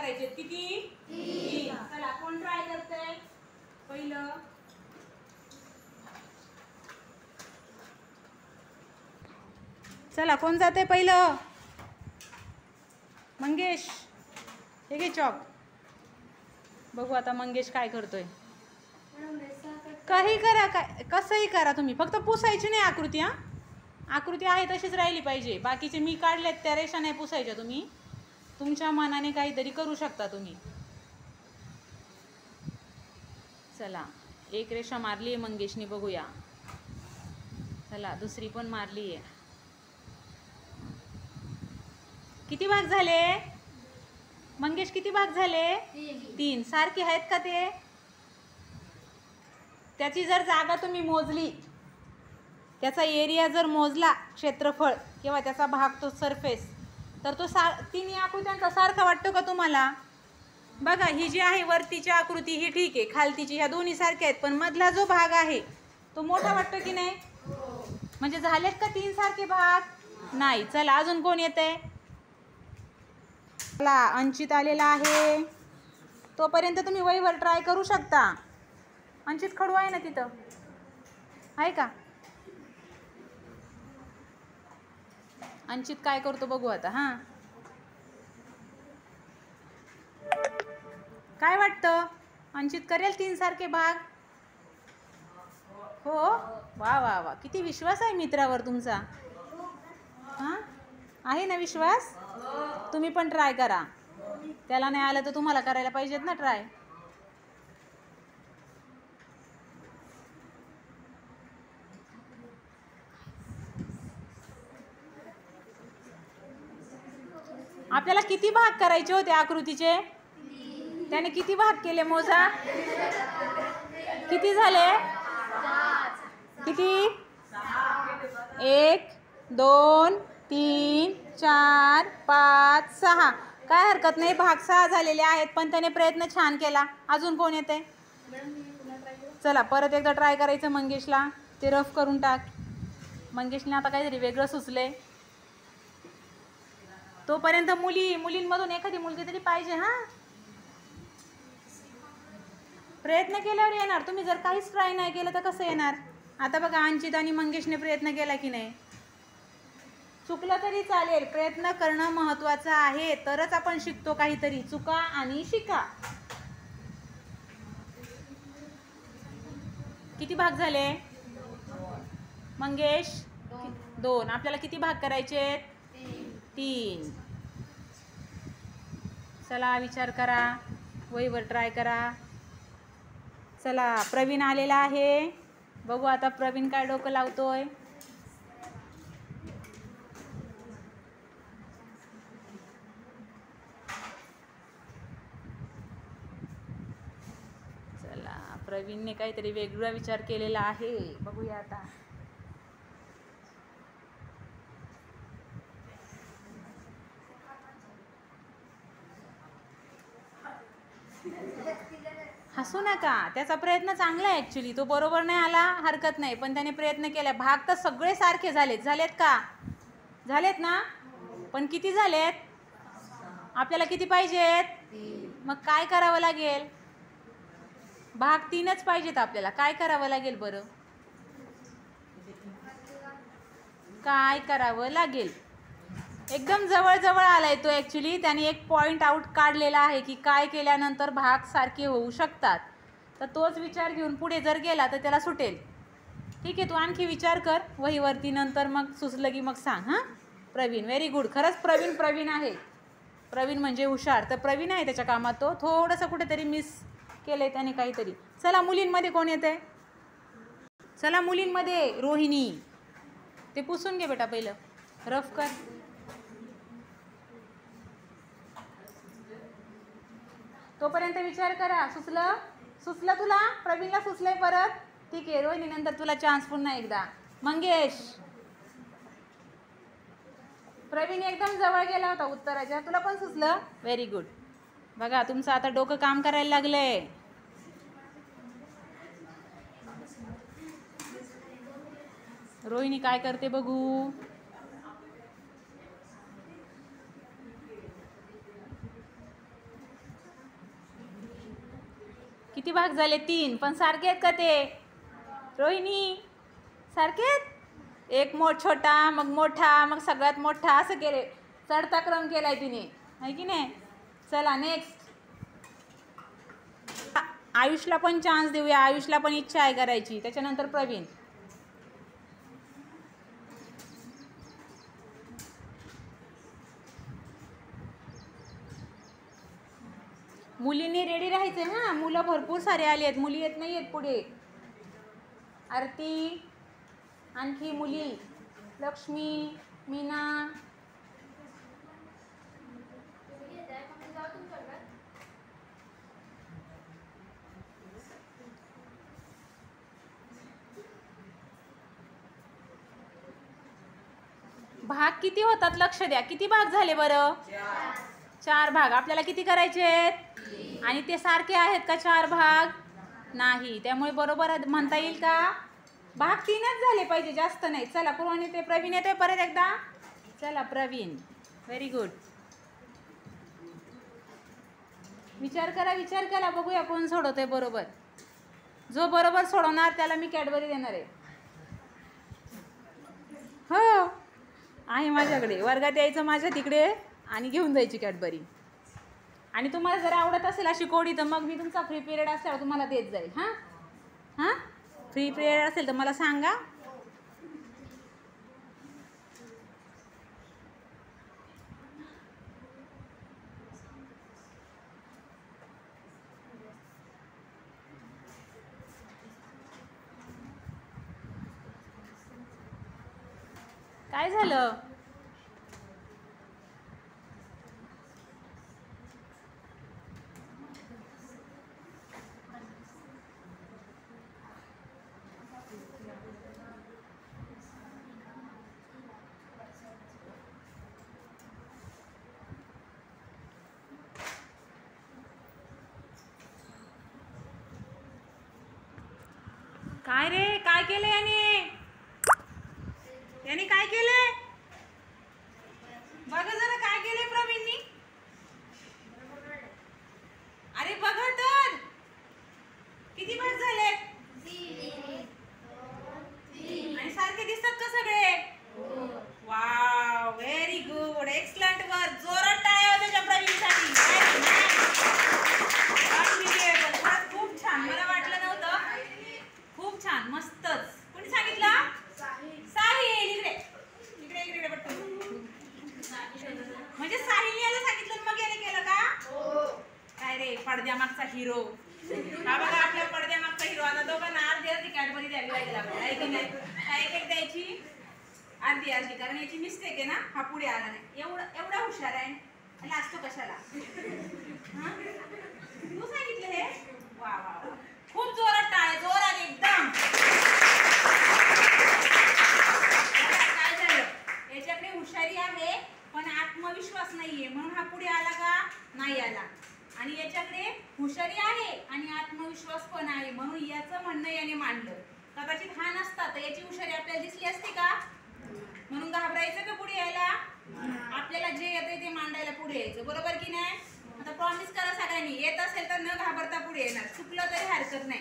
करायचे किती 3 चला कोण ट्राय करतंय पहिलं चला कोण जाते पहिलं मंगेश हे घे चॉक बघू आता मंगेश काय करतोय काही करा काय कसंही करा तुम्ही फक्त पुसायची नाही आकृती हा आकृती आहे तशीच राहिली पाहिजे बाकीचे मी काढलेत त्या रेषा नाही पुसायच्या तुम्ही तुमच्या मनाने काहीतरी करू शकता तुम्ही चला एक रेषा मारली आहे मंगेशने बघूया चला दुसरी पण मारली आहे किती भाग झाले मंगेश किती भाग झाले 3 सारखे आहेत का ते त्याची जर जागा तुम्ही मोजली त्याचा एरिया जर मोजला क्षेत्रफळ किंवा त्याचा भाग तो सरफेस तर तो तिन्ही आकृत्यांचा सारखा वाटतो का तुम्हाला बघा ही जी आहे वरतीची आकृती ही ठीक आहे खालतीची ह्या दोन्ही सारख्या आहेत पण मधला जो भाग आहे तो मोठा वाटतो की नाही म्हणजे झालेत का 3 सारखे भाग नाही चला अजून कोण येतंय चला अंचित आलेला आहे तोपर्यंत तुम्ही वहीवर ट्राय करू शकता अंचित खडू आहे ना तिथं आहे का अंचित काय करतो बघू आता हां काय वाटतं अंचित करेल 3 सारखे भाग हो वा वा वा किती विश्वास आहे मित्रावर तुमचा हां आहे ना विश्वास तुम्ही पण ट्राय करा त्याला नाही आलं तर तुम्हाला करायला पाहिजेत ना ट्राय आपल्याला किती भाग करायचे होते आकृतीचे त्याने किती भाग केले मोजा किती झाले किती 1 2 3 4 5 6 काय हरकत नाही भाग 6 झालेले आहेत पण त्याने प्रयत्न छान केला अजून कोण येते चला परत एकदा ट्राय करायचं मंगेशला ते रफ करून टाक मंगेशने आता काहीतरी वेगळं सुचले तोपर्यंत मुलींमधून एखादी मुलगी तरी पाहिजे हां प्रयत्न केल्यावर येणार तुम्ही जर काहीच ट्राय नाही केलं तर कसं येणार आता बघा अंचित आणि मंगेशने प्रयत्न केला की नाही चुकलं तरी चालेल प्रयत्न करणं महत्त्वाचं आहे तरच आपण शिकतो काहीतरी चुका आणि शिका किती भाग झाले मंगेश 2 आपल्याला किती भाग करायचे 3 चला विचार करा वहीवर ट्राय करा चला प्रवीण आलेला आहे बघू आता प्रवीण काय डोकं लावतोय चला प्रवीणने काहीतरी वेगळा विचार केलेला आहे बघूया आता हसू नका त्याचा प्रयत्न चांगला आहे ॲक्च्युली तो बरोबर नाही आला हरकत नाही पण त्याने प्रयत्न केला भाग तर सगळे सारखे झालेत का झालेत ना पण किती झालेत आपल्याला किती पाहिजेत मग काय करावं लागेल भाग 3च पाहिजेत आपल्याला काय करावं लागेल बरं काय करावं लागेल एकदम जवळ आलाय तो ॲक्च्युली त्याने एक पॉईंट आउट काढलेला आहे की काय केल्यानंतर भाग सारखे होऊ शकतात तर तोच विचार घेऊन पुढे जर गेला तर त्याला सुटेल ठीक आहे तू आणखी विचार कर वहीवरती नंतर मग सुचलं की मग सांग हां प्रवीण व्हेरी गुड खरंच प्रवीण आहे प्रवीण म्हणजे हुशार तर प्रवीण आहे त्याच्या कामात तो थोडंसं कुठेतरी मिस केलं आहे त्याने काहीतरी चला मुलींमध्ये कोण येते चला मुलींमध्ये रोहिणी ते पुसून घे बेटा पहिलं रफ कर तोपर्यंत विचार करा सुचलं तुला प्रवीणला सुचलंय परत ठीक आहे रोहिणी नंतर तुला चान्स पुन्हा एकदा मंगेश प्रवीण एकदम जवळ गेला होता उत्तराच्या तुला पण सुचलं व्हेरी गुड बघा तुमचं आता डोकं काम करायला लागलंय रोहिणी काय करते बघू किती भाग झाले? 3. पण सारखे आहेत का ते? रोहिणी सारखे आहेत? एक छोटा, मग मोठा, मग सगळ्यात मोठा, असं केले. चढता क्रम केलाय तिने, आहे की नाही? चला नेक्स्ट. आयुषला पण चान्स देऊया. आयुषला पण इच्छा आहे करायची. त्याच्यानंतर प्रवीण. मुलींनी रेडी राहायचंय हा. मुलं भरपूर सारे आले आहेत. मुली येत नाही आहेत पुढे. आरती, आणखी मुली, लक्ष्मी, मीना. भाग किती होतात? लक्ष द्या. किती भाग झाले बरं? 4 भाग. आपल्याला किती करायचे आहेत? आणि ते सारखे आहेत का 4 भाग? नाही. त्यामुळे बरोबर म्हणता येईल का? भाग 3च झाले पाहिजे, जास्त नाही. चला पूर्वाने ते प्रवीण येतोय परत एकदा. चला प्रवीण, व्हेरी गुड. विचार करा, बघूया कोण सोडवतोय बरोबर. जो बरोबर सोडवणार त्याला मी कॅडबरी देणार आहे. हो आहे माझ्याकडे. वर्गात यायचं माझ्या तिकडे आणि घेऊन जायची कॅडबरी. आणि तुम्हाला जर आवडत असेल अशी कोडी तर मग मी तुमचा फ्री पिरियड असल्यावर तुम्हाला देत जाईल. हां, फ्री पिरियड असेल तर मला सांगा. काय झालं? काय रे, काय केलं याने काय केलंय? बघा जरा काय केलंय प्रवीणनी. अरे बघा तर किती भाग झाले? आणि सारखे दिसतात का सगळे? Wow, very good, excellent work. जोरात टाळ्या वाजवा त्या प्रवीणसाठी. खूप छान. मला वाटलं नव्हतं. खूप छान, मस्तच. कोणी सांगितलं? साहिल. इकडे पटकन. म्हणजे साहिल याला सांगितलं मग याने केलं का? काय रे, पडद्यामागचा हिरो. हा बघा आपल्या पडद्यामागचा हिरो. आता दोघांना अर्धी कॅडबरी द्यावी लागेल आपल्याला. एक द्यायची, अर्धी कारण याची मिस्टेक आहे ना. हा पुढे आला नाही. एवढा हुशार आहे. लाजतो कशाला? तू सांगितलं हे? वा वा वा, खूप जोरात टाळ्या, जोरात एकदम. काय झालं? याच्याकडे हुशारी आहे पण आत्मविश्वास नाहीये, म्हणून हा पुढे आला का? नाही आला. आणि याच्याकडे हुशारी आहे आणि आत्मविश्वास पण आहे, म्हणून याचं म्हणणं याने मांडलं. कदाचित हा नसता तर याची हुशारी आपल्याला दिसली असते का? म्हणून घाबरायचं का पुढे यायला? आपल्याला जे येते ते मांडायला पुढे यायचं, बरोबर की नाही? आता प्रॉमिस करा सगळ्यांनी, येत असेल तर न घाबरता पुढे येणार. चुकलं तरी हरकत नाही.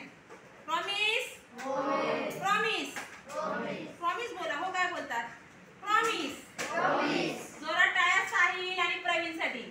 प्रॉमिस? प्रॉमिस? प्रॉमिस बोला. हो, काय बोलतात? प्रॉमिस. जोरात टाळ्या साहिल आणि प्रवीणसाठी.